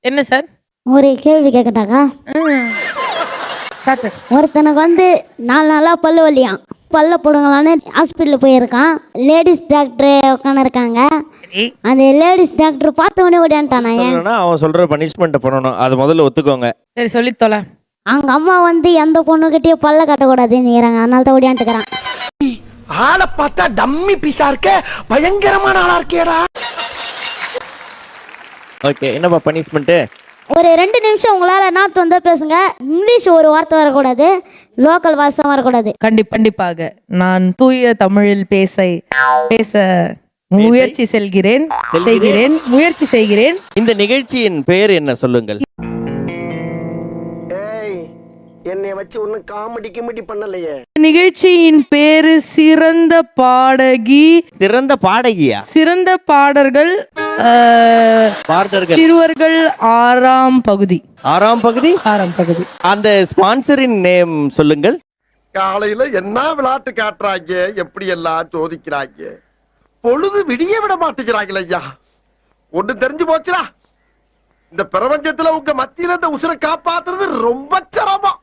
என்ன சார்? ஒரு கேள்வி கேட்கட்டாக்கா? ஒருத்தனுக்கு 4 நாளா பல்லு வலியாம். பல்ல போடுங்களான்னு ஹாஸ்பிட்டல் போயிருக்கான். லேடிஸ் டாக்டர் உட்காந்துருக்காங்க. அந்த லேடிஸ் டாக்டர் பார்த்த உடனே ஓடியான்ட்டானா? அவன் சொல்ற பனிஷ்மெண்ட் பண்ணணும், அது முதல்ல ஒத்துக்கோங்க. சரி சொல்லி தொலை. அவங்க அம்மா எந்த பொண்ணுகிட்டயும் பல்ல கட்டக்கூடாதுங்கிறாங்க, அதனால தான் ஓடியான்ட்டுக்கிறான். ஆளை பார்த்தா டம்மி பீஸா இருக்க, பயங்கரமான ஆளா இருக்கேடா. ஓகே, என்னப்பா பனிஷ்மெண்ட்? ஒரு 2 நிமிஷம் உங்களால் நாத்து வந்தா பேசுங்க. இங்கிலீஷ் ஒரு வார்த்தை வரக்கூடாது, லோக்கல் வாசம் வரக்கூடாது. கண்டிப்பாக நான் தூய தமிழில் பேச முயற்சி செய்கிறேன். முயற்சி செய்கிறேன். இந்த நிகழ்ச்சியின் பெயர் என்ன சொல்லுங்கள்? என்னைய வச்சு ஒன்னும் காமெடி பண்ணலையே. நிகழ்ச்சியின் பேரு சிறந்த பாடகி. சிறந்த பாடகியா? சிறந்த பாடர்கள் சிறுவர்கள் 6ஆம் பகுதி. 6ஆம் பகுதி. அந்த ஸ்பான்சரின் நேம் சொல்லுங்கள். காலையில என்ன விளையாட்டு காட்டுறாங்க, எப்படி எல்லாம் சோதிக்கிறாங்க, பொழுது விடிய விட மாட்டேங்கிறாங்களே ஐயா. ஒண்ணு தெரிஞ்சு போச்சுடா, இந்த பிரபஞ்சத்துல உங்க மத்தியில இந்த உசுரை காப்பாத்துறது ரொம்ப சிரமம்.